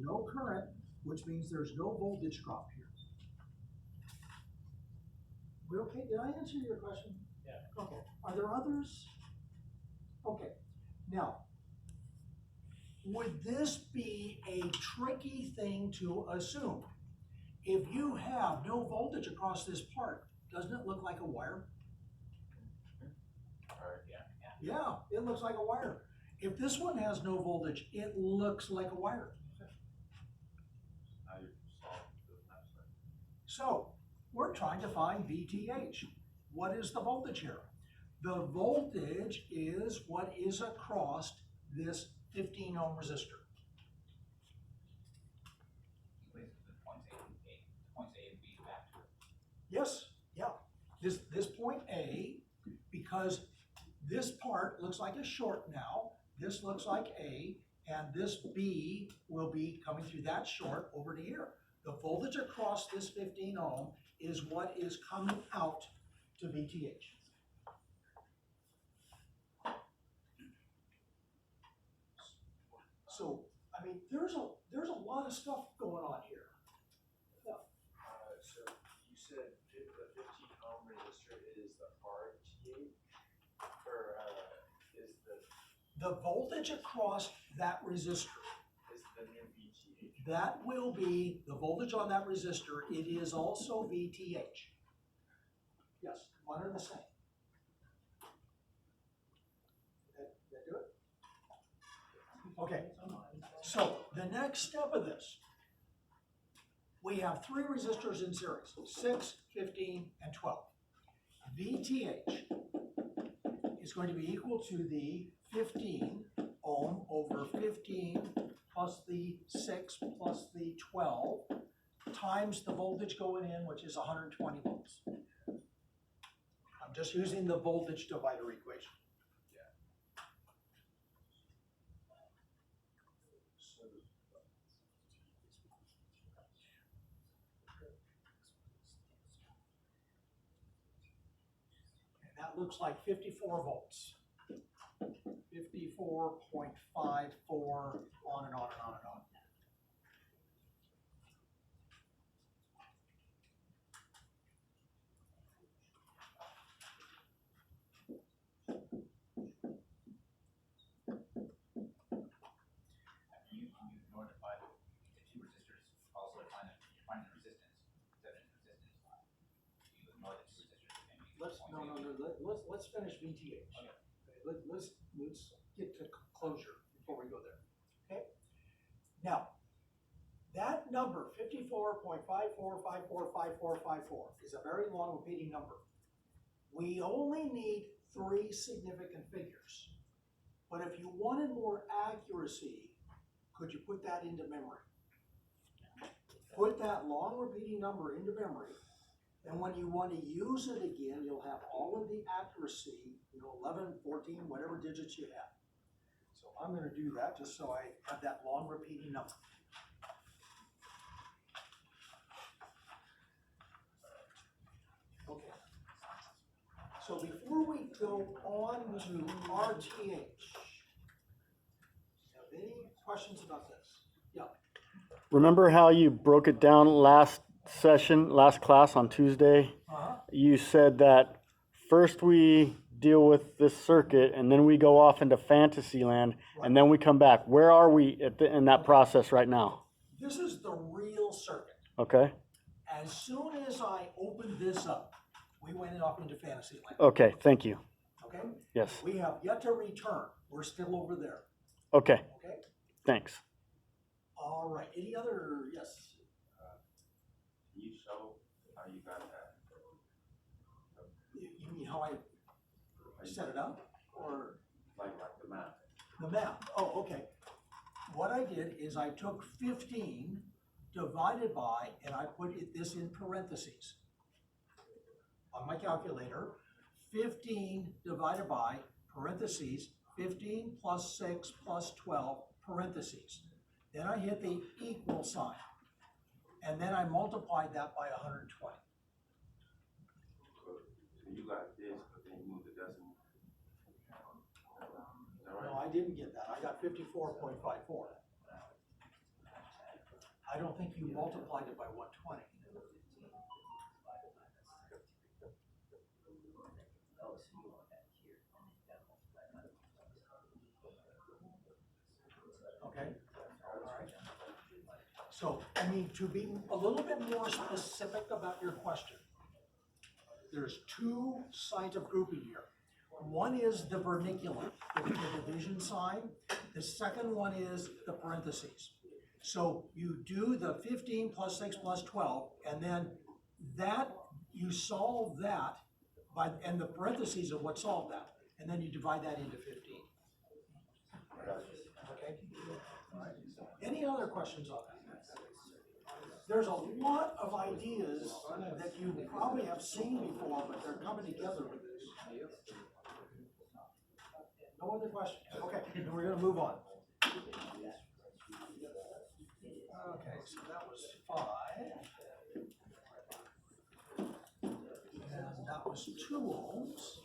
no current, which means there's no voltage drop here. We okay? Did I answer your question? Yeah. Okay. Are there others? Okay. Now, would this be a tricky thing to assume? If you have no voltage across this part, doesn't it look like a wire? Yeah, it looks like a wire. If this one has no voltage, it looks like a wire. So we're trying to find VTH. What is the voltage here? The voltage is what is across this 15 ohm resistor. Yes, yeah. This point A, because this part looks like a short now, this looks like A, and this B will be coming through that short over to here. The voltage across this 15 ohm is what is coming out to VTH. So, I mean, there's a lot of stuff going on here. Yeah. So you said the 15 ohm resistor is the RTH, or is the voltage across that resistor is the new VTH? that will be the voltage on that resistor. It is also VTH. Yes, one and the same. That do it? Okay. So the next step of this, we have three resistors in series, 6, 15, and 12. VTH is going to be equal to the 15 ohm over 15 plus the 6 plus the 12 times the voltage going in, which is 120 volts. I'm just using the voltage divider equation. That looks like 54 volts. 54.54 on and on and on and on. You notify the two resistors, also find the resistance, Thevenin resistance. You ignore the two resistors. Let's finish VTH. Okay. Let's get to closure before we go there. Okay. Now, that number 54.545454 is a very long repeating number. We only need 3 significant figures. But if you wanted more accuracy, could you put that into memory? Put that long repeating number into memory, and when you want to use it again, you'll have all of the accuracy, 11, 14, whatever digits you have. So I'm going to do that just so I have that long repeating number. Okay. So before we go on to RTH, have any questions about this? Yeah. Remember how you broke it down last class on Tuesday? You said that first we deal with this circuit and then we go off into fantasy land, right, and then we come back. Where are we in that process right now? This is the real circuit. Okay. As soon as I opened this up, we went off into fantasy land. Okay, thank you. Okay? Yes. We have yet to return. We're still over there. Okay. Okay? Thanks. All right. Any other? Yes. Can you show how you got that? You mean how I set it up? Or Like the map? the map? Oh, okay. What I did is I took 15 divided by, and I put this in parentheses on my calculator. 15 divided by, parentheses, 15 plus 6 plus 12, parentheses. Then I hit the equal sign, and then I multiplied that by 120. So you got this, but then you moved the decimal. No, I didn't get that. I got 54.54. I don't think you multiplied it by 120. Okay, all right. So, I mean, to be a little bit more specific about your question, there's two signs of grouping here. One is the vermiculum, the division sign. The second one is the parentheses. So you do the 15 plus 6 plus 12, and then that, you solve that by, and the parentheses are what solve that. And then you divide that into 15. Okay? All right. Any other questions on that? There's a lot of ideas that you probably have seen before, but they're coming together with this. No other questions? Okay, then we're gonna move on. Okay, so that was 5. And that was 2 ohms.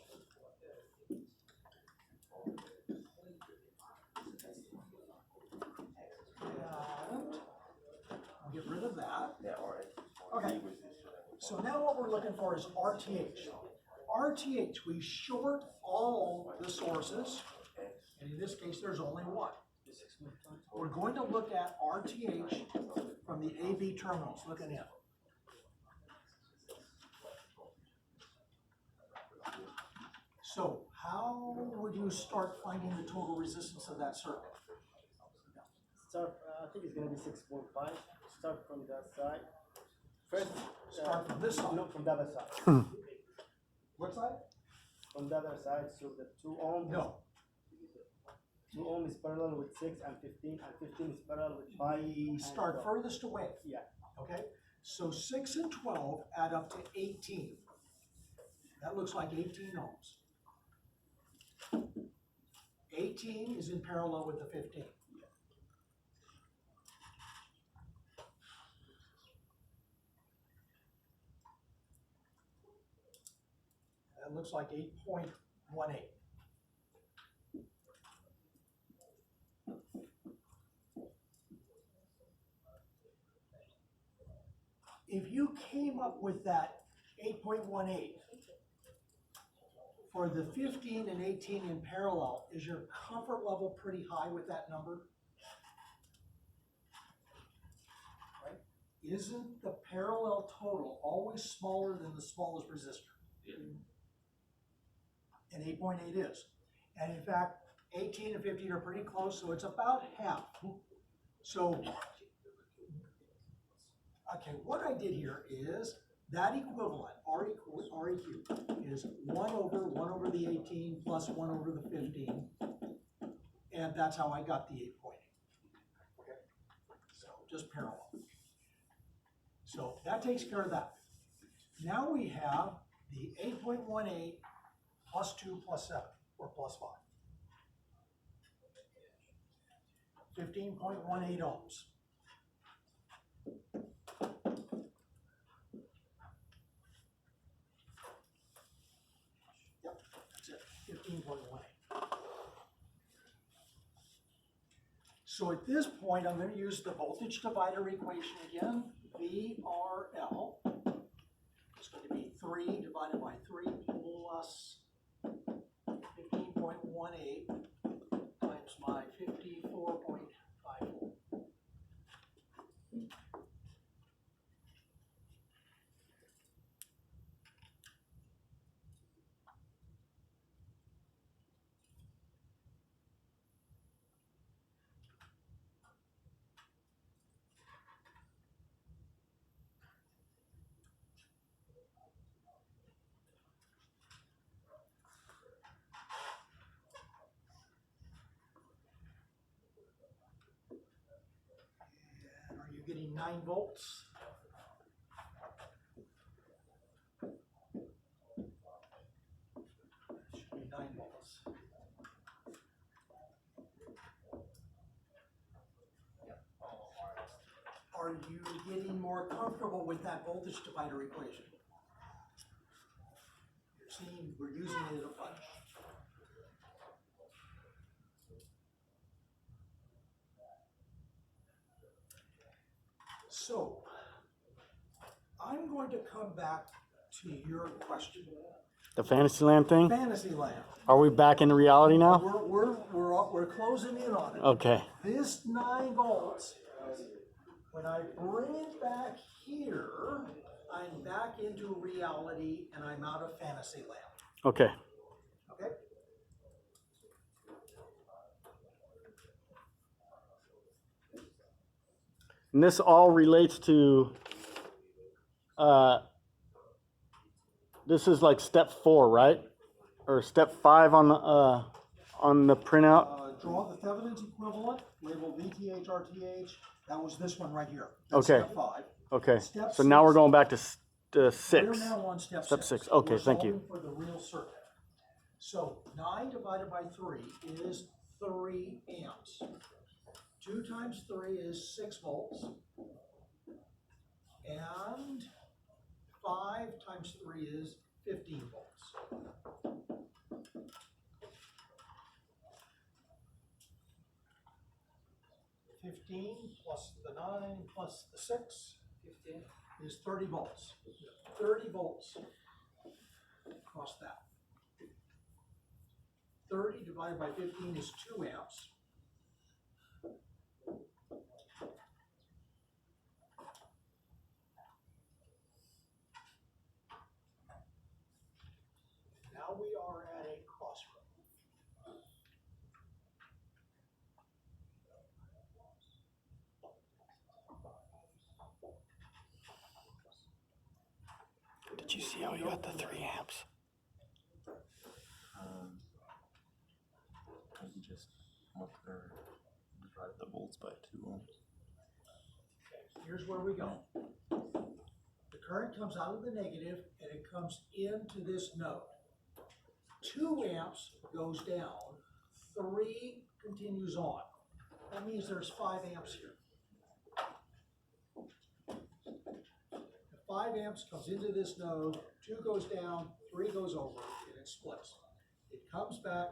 And I'll get rid of that. Okay, so now what we're looking for is RTH. RTH, we short all the sources, and in this case, there's only one. We're going to look at RTH from the AB terminals, looking in. So how would you start finding the total resistance of that circuit? Start, I think it's gonna be 6.5. Start from that side. First, Start from this side. no, from the other side. What side? From the other side, so the 2 ohm. No, 2 ohm is parallel with 6 and 15, and 15 is parallel with 5. we and start 12. furthest away, Yeah. okay? So 6 and 12 add up to 18. That looks like 18 ohms. 18 is in parallel with the 15. That looks like 8.18. If you came up with that 8.18 for the 15 and 18 in parallel, is your comfort level pretty high with that number? Right? Isn't the parallel total always smaller than the smallest resistor? Yeah. And 8.8 is. And in fact, 18 and 15 are pretty close, so it's about half. So, okay, what I did here is that equivalent, REQ, is 1 over the 18 plus 1 over the 15. And that's how I got the 8.8. Okay, so just parallel. So that takes care of that. Now we have the 8.18 plus 2 plus 7, or plus 5. 15.18 ohms. Yep, that's it, 15.18. So at this point, I'm going to use the voltage divider equation again. VRL is going to be 3 divided by 3 plus 15.18 times my 54.54. And are you getting 9 volts? Should be 9 volts. Are you getting more comfortable with that voltage divider equation? You're seeing we're using it a bunch. So, I'm going to come back to your question. The Fantasyland thing? Fantasyland. Are we back in reality now? We're closing in on it. Okay. This 9 volts, when I bring it back here, I'm back into reality and I'm out of Fantasyland. Okay. Okay? And this all relates to, this is like step 4, right? Or step 5 on the printout? Draw the Thevenin's equivalent, label VTH, RTH. That was this one right here. That's Okay. step 5. Okay. Step So now 6. we're going back to We're 6. now on step 6. Step 6. Okay, We're thank you. solving for the real circuit. So 9 divided by 3 is 3 amps. 2 times 3 is 6 volts. And 5 times 3 is 15 volts. $15 plus the 9 plus the 6 is 30 volts. 30 volts across that. 30 divided by 15 is 2 amps. Now we are at a crossroad. Did you see how you got the 3 amps? You just divide the volts by 2 ohms. Here's where we go. The current comes out of the negative and it comes into this node. 2 amps goes down, 3 continues on. That means there's 5 amps here. The 5 amps comes into this node, 2 goes down, 3 goes over, and it splits. It comes back,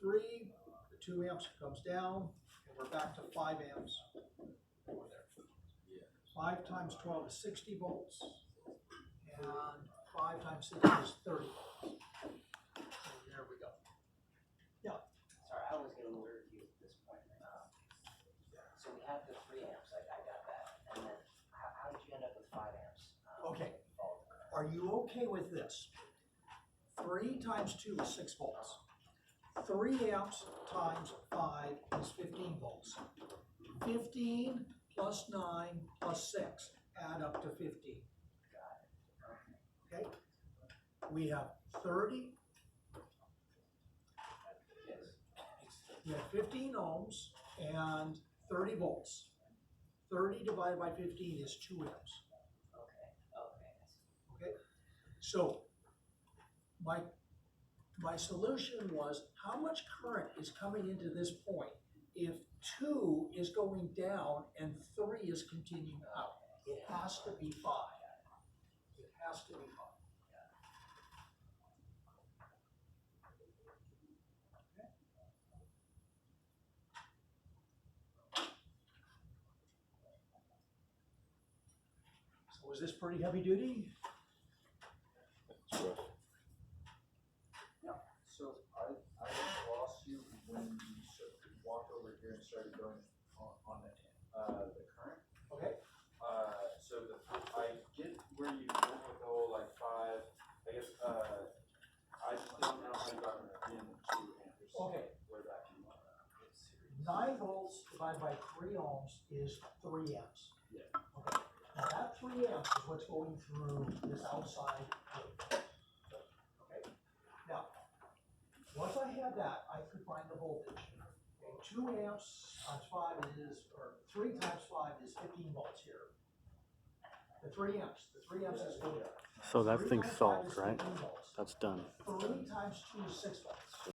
3, the 2 amps comes down, and we're back to 5 amps over there. 5 times 12 is 60 volts, and 5 times 60 is 30 volts. And there we go. Yeah. Sorry, I was getting weird with you at this point. So we have the 3 amps, I got that. And then how did you end up with 5 amps? Okay. Are you okay with this? 3 times 2 is 6 volts. 3 amps times 5 is 15 volts. 15 plus 9 plus 6 add up to 15. Okay? We have 30. We have 15 ohms and 30 volts. 30 divided by 15 is 2 amps. Okay? So my solution was how much current is coming into this point if 2 is going down and 3 is continuing up? It has to be 5. It has to be 5. So was this pretty heavy duty? It's rough. So I lost you when you walked over here and started going on the current. Okay. So I get where you went with the whole like 5. I guess I just don't know how you got from 3 and 2 amps. Okay. Where that came from. 9 volts divided by 3 ohms is 3 amps. Yeah. Okay. Now that 3 amps is what's going through this outside loop. Okay. Now, once I had that, I could find the voltage. Okay. 2 amps times 5 is, or 3 times 5 is 15 volts here. The 3 amps is over there. So that 3 thing's times 5 solved, is right? 15 volts. That's done. 3 times 2 is 6 volts.